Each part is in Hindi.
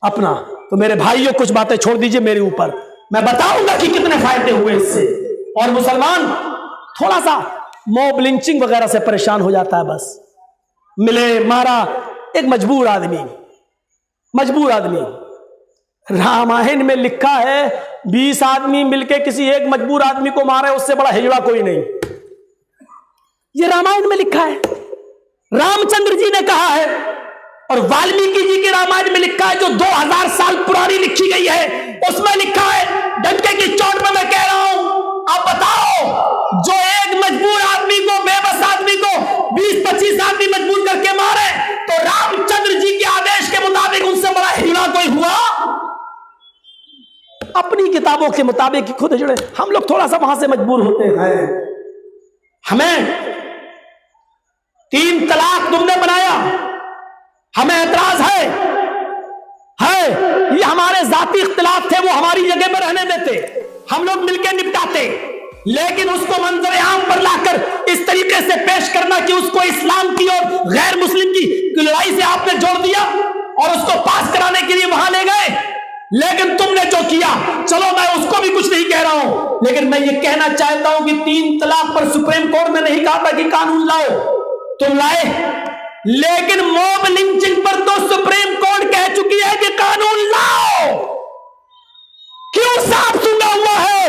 अपना। तो मेरे भाइयों कुछ बातें छोड़ दीजिए मेरे ऊपर, मैं बताऊंगा कि कितने फायदे हुए इससे। और मुसलमान थोड़ा सा मॉब लिंचिंग वगैरह से परेशान हो जाता है, बस मिले मारा। एक मजबूर आदमी, रामायण में लिखा है 20 आदमी मिलके किसी एक मजबूर आदमी को मारे, उससे बड़ा हिजड़ा कोई नहीं। ये रामायण में लिखा है, रामचंद्र जी ने कहा है, और वाल्मीकि जी के रामायण में लिखा है जो 2000 साल पुरानी लिखी गई है, उसमें लिखा है। डंके की चोट में मैं कह रहा हूं, आप बताओ जो एक मजबूर आदमी को, बेबस आदमी को 20-25 आदमी मजबूर करके मारे, तो रामचंद्र जी के आदेश के मुताबिक उनसे बड़ा हिजड़ा कोई हुआ? अपनी किताबों के मुताबिक खुद जुड़े। हम लोग थोड़ा सा वहां से मजबूर होते हैं। हमें 3 तलाक तुमने बनाया, हमें एतराज है। ये हमारे जाती इख्तिलाफ थे, वो हमारी जगह पर रहने देते, हम लोग मिलकर निपटाते। लेकिन उसको मंजर आम पर लाकर इस तरीके से पेश करना कि उसको इस्लाम की और गैर मुस्लिम की लड़ाई से आपने जोड़ दिया और उसको पास कराने के लिए वहां ले गए। लेकिन तुमने जो किया, चलो मैं उसको भी कुछ नहीं कह रहा हूं, लेकिन मैं ये कहना चाहता हूं कि 3 तलाक पर सुप्रीम कोर्ट ने नहीं कहा था कि कानून लाओ, तुम लाए। लेकिन मॉब लिंचिंग पर तो सुप्रीम कोर्ट कह चुकी है कि कानून लाओ। क्यों सांप सूंघा हुआ है?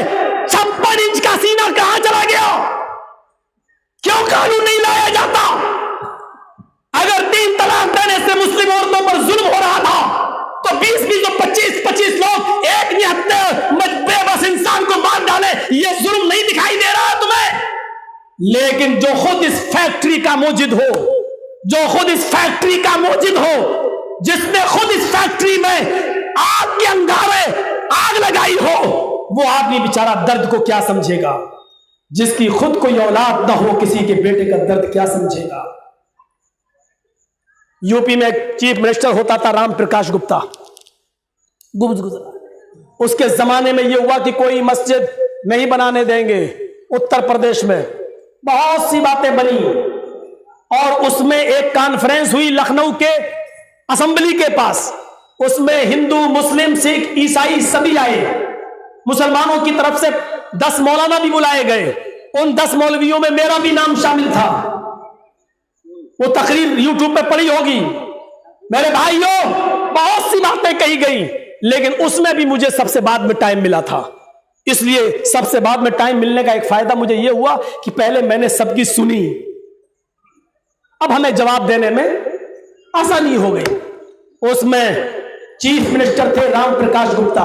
56 इंच का सीना कहां चला गया? क्यों कानून नहीं लाया जाता? अगर 3 तलाक देने से मुस्लिम औरतों पर जुल्म हो रहा था, तो 20-20 और 25-25 लोग एक निहत्ते बेबस इंसान को मार डाले, यह जुल्म नहीं दिखाई दे रहा है तुम्हें? लेकिन जो खुद इस फैक्ट्री का मोजिद हो, जिसने खुद इस फैक्ट्री में आग के अंगारे आग लगाई हो, वो आदमी बेचारा दर्द को क्या समझेगा? जिसकी खुद कोई औलाद ना हो, किसी के बेटे का दर्द क्या समझेगा? यूपी में चीफ मिनिस्टर होता था राम प्रकाश गुप्ता, गुजरा। उसके जमाने में यह हुआ कि कोई मस्जिद नहीं बनाने देंगे। उत्तर प्रदेश में बहुत सी बातें बनी और उसमें एक कॉन्फ्रेंस हुई लखनऊ के असेंबली के पास। उसमें हिंदू, मुस्लिम, सिख, ईसाई सभी आए। मुसलमानों की तरफ से 10 मौलाना भी बुलाए गए। उन 10 मौलवियों में मेरा भी नाम शामिल था। वो तकरीर यूट्यूब पे पड़ी होगी। मेरे भाइयों, बहुत सी बातें कही गई, लेकिन उसमें भी मुझे सबसे बाद में टाइम मिला था। इसलिए सबसे बाद में टाइम मिलने का एक फायदा मुझे यह हुआ कि पहले मैंने सबकी सुनी, अब हमें जवाब देने में आसानी हो गई। उसमें चीफ मिनिस्टर थे राम प्रकाश गुप्ता।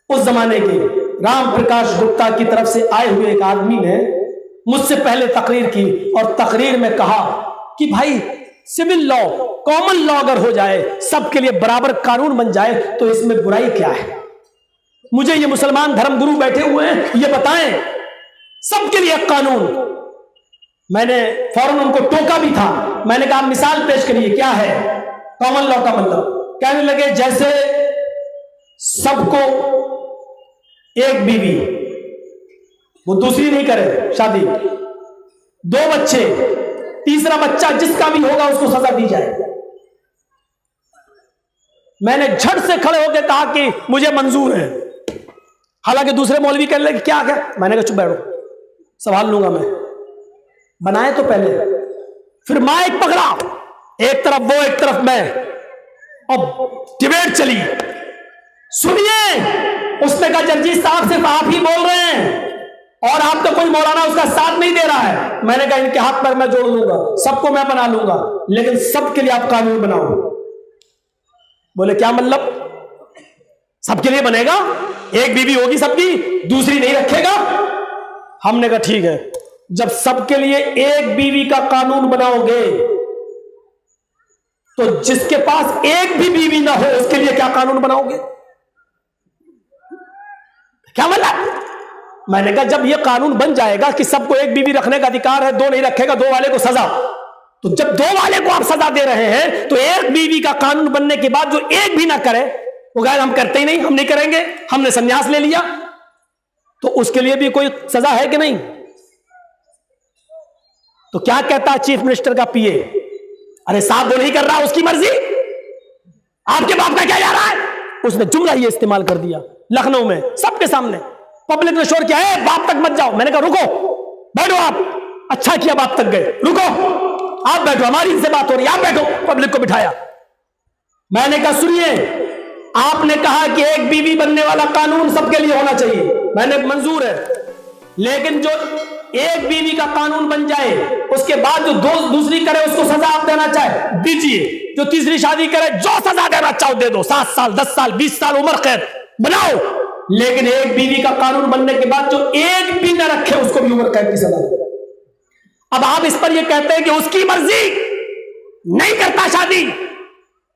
उस जमाने के राम प्रकाश गुप्ता की तरफ से आए हुए एक आदमी ने मुझसे पहले तकरीर की और तकरीर में कहा कि भाई सिविल लॉ, कॉमन लॉ अगर हो जाए, सबके लिए बराबर कानून बन जाए, तो इसमें बुराई क्या है? मुझे ये मुसलमान धर्मगुरु बैठे हुए हैं, ये बताएं, सबके लिए कानून। मैंने फौरन उनको टोका भी था। मैंने कहा मिसाल पेश करिए, क्या है कॉमन लॉ का मतलब? कहने लगे जैसे सबको एक बीवी, वो दूसरी नहीं करे शादी, 2 बच्चे, तीसरा बच्चा जिसका भी होगा उसको सजा दी जाए। मैंने झट से खड़े होकर कहा कि मुझे मंजूर है। हालांकि दूसरे मौलवी कहने लगे क्या क्या? मैंने कहा चुप बैठो, संभाल लूंगा मैं। बनाए तो पहले, फिर माइक पकड़ा, एक तरफ वो एक तरफ मैं, अब डिबेट चली। सुनिए, उसने कहा जर्जी साहब सिर्फ आप ही बोल रहे हैं और आप तो कोई मौलाना उसका साथ नहीं दे रहा है। मैंने कहा इनके हाथ पर मैं जोड़ लूंगा, सबको मैं बना लूंगा, लेकिन सबके लिए आप कानून बनाओ। बोले क्या मतलब? सबके लिए बनेगा? एक बीवी होगी सबकी, दूसरी नहीं रखेगा? हमने कहा ठीक है, जब सबके लिए एक बीवी का कानून बनाओगे तो जिसके पास एक भी बीवी ना हो उसके लिए क्या कानून बनाओगे? क्या मतलब? मैंने कहा जब यह कानून बन जाएगा कि सबको एक बीवी रखने का अधिकार है, 2 नहीं रखेगा, 2 वाले को सजा, तो जब 2 वाले को आप सजा दे रहे हैं तो एक बीवी का कानून बनने के बाद जो एक भी ना करे वो कहे हम करते ही नहीं, हम नहीं करेंगे, हमने संन्यास ले लिया, तो उसके लिए भी कोई सजा है कि नहीं? तो क्या कहता चीफ मिनिस्टर का पीए? अरे साहब वो नहीं कर रहा, उसकी मर्जी, आपके बाप का क्या जा रहा है? उसने जुमला ये इस्तेमाल कर दिया लखनऊ में सबके सामने। पब्लिक ने शोर किया, है बाप तक मत जाओ। मैंने कहा रुको, बैठो आप। अच्छा किया बाप तक गए, रुको आप बैठो, हमारी इनसे बात हो रही है, आप बैठो। पब्लिक को बिठाया। मैंने कहा सुनिए, आपने कहा कि एक बीवी बनने वाला कानून सबके लिए होना चाहिए, मैंने मंजूर है, लेकिन जो एक बीवी का कानून बन जाए उसके बाद जो दूसरी करे उसको सजा आप देना चाहे दीजिए, जो तीसरी शादी करे जो सजा देना चाहो दे दो, 7 साल 10 साल 20 साल उम्र कैद बनाओ, लेकिन एक बीवी का कानून बनने के बाद जो एक भी न रखे उसको भी उम्र कैद की सजा दो। अब आप इस पर यह कहते हैं कि उसकी मर्जी, नहीं करता शादी,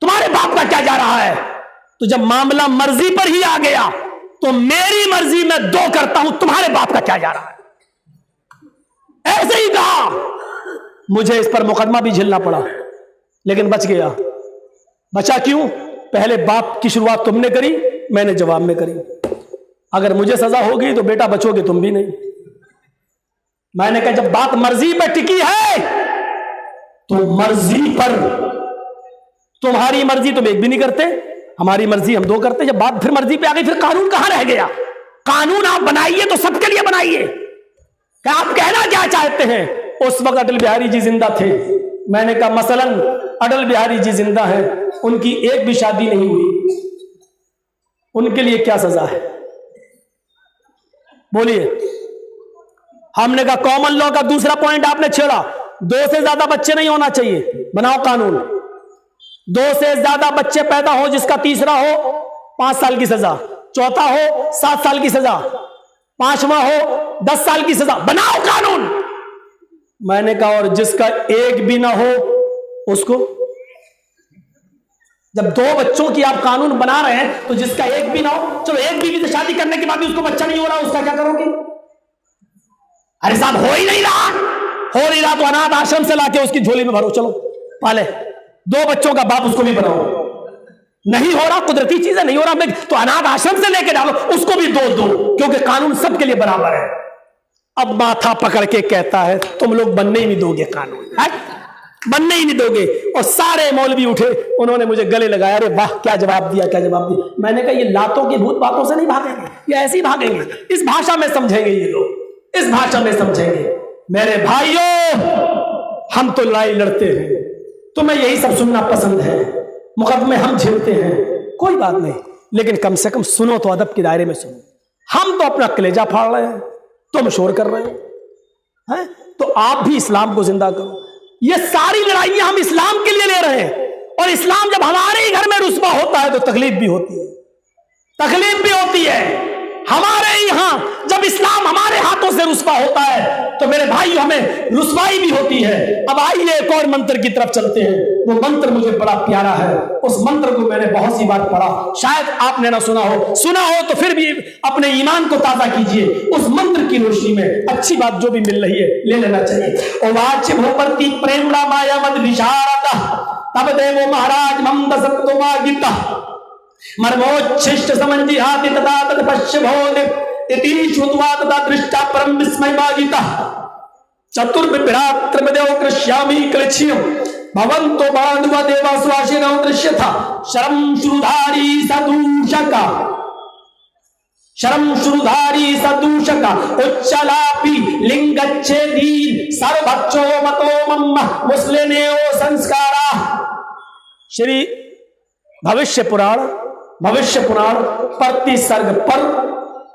तुम्हारे बाप का क्या जा रहा है? तो जब मामला मर्जी पर ही आ गया तो मेरी मर्जी मैं 2 करता हूं, तुम्हारे बाप का क्या जा रहा है? ऐसे ही कहा। मुझे इस पर मुकदमा भी झेलना पड़ा, लेकिन बच गया। बचा क्यों? पहले बाप की शुरुआत तुमने करी, मैंने जवाब में करी। अगर मुझे सजा होगी तो बेटा बचोगे तुम भी नहीं। मैंने कहा जब बात मर्जी पर टिकी है तो मर्जी पर, तुम्हारी मर्जी तुम एक भी नहीं करते, हमारी मर्जी हम 2 करते। जब बात फिर मर्जी पे आ गई फिर कानून कहां रह गया? कानून आप बनाइए तो सबके लिए बनाइए। क्या आप कहना क्या चाहते हैं? उस वक्त अटल बिहारी जी जिंदा थे। मैंने कहा मसलन अटल बिहारी जी जिंदा हैं, उनकी एक भी शादी नहीं हुई, उनके लिए क्या सजा है? बोलिए। हमने कहा कॉमन लॉ का दूसरा पॉइंट आपने छेड़ा, 2 से ज्यादा बच्चे नहीं होना चाहिए, बनाओ कानून। 2 से ज्यादा बच्चे पैदा हो, जिसका तीसरा हो 5 साल की सजा, चौथा हो 7 साल की सजा, 5वां हो 10 साल की सजा, बनाओ कानून। मैंने कहा और जिसका एक भी ना हो उसको, जब 2 बच्चों की आप कानून बना रहे हैं तो जिसका एक भी ना हो, चलो एक बीवी से शादी करने के बाद भी उसको बच्चा नहीं हो रहा, उसका क्या करोगे? अरे साहब हो ही नहीं रहा तो अनाथ आश्रम से लाके उसकी झोली में भरो, चलो पाले। 2 बच्चों का बाप उसको भी बनाओ। नहीं हो रहा, कुदरती चीज है, नहीं हो रहा तो अनाथ आश्रम से लेके डालो, उसको भी दो, क्योंकि कानून सबके लिए बराबर है। अब माथा पकड़ के कहता है तुम लोग बनने ही नहीं दोगे कानून, बनने ही नहीं दोगे। और सारे मौलवी उठे, उन्होंने मुझे गले लगाया, अरे वाह क्या जवाब दिया, क्या जवाब दिया। मैंने कहा ये लातों की भूत बातों से नहीं भागेंगे, ये ऐसे ही भागेंगे, इस भाषा में समझेंगे ये लोग, इस भाषा में समझेंगे। मेरे भाइयों, हम तो लड़ाई लड़ते हैं, तुम्हें यही सब सुनना पसंद है, मुकदमे हम झेलते हैं, कोई बात नहीं, लेकिन कम से कम सुनो तो अदब के दायरे में सुनो। हम तो अपना कलेजा फाड़ रहे हैं, तुम शोर कर रहे हो, हैं? तो आप भी इस्लाम को जिंदा करो। ये सारी लड़ाइयां हम इस्लाम के लिए ले रहे हैं, और इस्लाम जब हमारे ही घर में रुस्वा होता है तो तकलीफ भी होती है, तकलीफ भी होती है। हमारे यहां जब इस्लाम हमारे हाथों से रुस्वा होता है तो मेरे भाई हमें रुस्वाई भी होती है। अब आइए एक और मंत्र की तरफ चलते हैं। वो मंत्र मुझे बड़ा प्यारा है, उस मंत्र को मैंने बहुत सी बार पढ़ा, शायद आपने ना सुना हो तो फिर भी अपने ईमान को ताजा कीजिए। उस मंत्र की रोशनी में अच्छी बात जो भी मिल रही है ले लेना चाहिए। वाच्य भूपति प्रेमणा माया मद विशारदा तब देवो महाराज मम दसत्तुमा गीता मर्मोच्छिष्ट समंजिहाति तथा तत्पश्य भोग इति श्रुत्वा तथा दृष्टा परम विस्मय मागिता चतुर्विभ्रात्रमदेव कृष्यामि क्लक्ष्यम् भवन्तो बांधवा देवास्वासिनो दृश्यथा शरम श्रुधारी सदूषका उच्चलापि लिंगच्छेदी सर्वक्षो मतो मम मुस्लिनेओ संस्कारा। श्री भविष्य पुराण प्रति सर्ग पर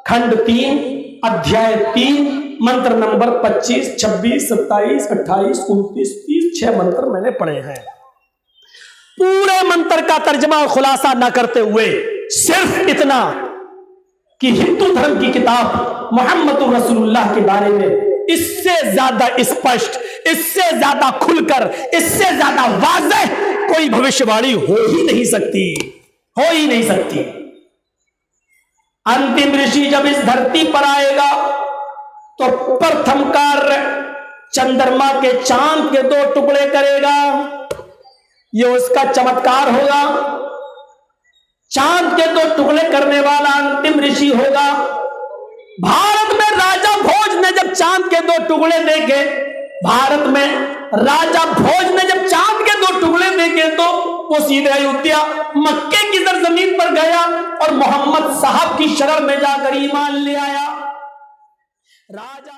खंड 3 अध्याय 3 मंत्र नंबर 25, 26, 27, 28, 29, 30 6 मंत्र मैंने पढ़े हैं। पूरे मंत्र का तर्जमा और खुलासा न करते हुए सिर्फ इतना कि हिंदू धर्म की किताब मोहम्मद रसूलुल्लाह के बारे में इससे ज्यादा स्पष्ट, इससे ज्यादा खुलकर, इससे ज्यादा वाज़ेह कोई भविष्यवाणी हो ही नहीं सकती। अंतिम ऋषि जब इस धरती पर आएगा तो प्रथम कार्य चंद्रमा के चांद के 2 टुकड़े करेगा, यह उसका चमत्कार होगा। चांद के 2 टुकड़े करने वाला अंतिम ऋषि होगा। भारत में राजा भोज ने जब चांद के 2 टुकड़े देखे, भारत में राजा भोज ने जब चांद के 2 टुकड़े देखे तो वो सीधे अयोध्या मक्के की जमीन पर गया और मोहम्मद साहब की शरण में जाकर ईमान ले आया। राजा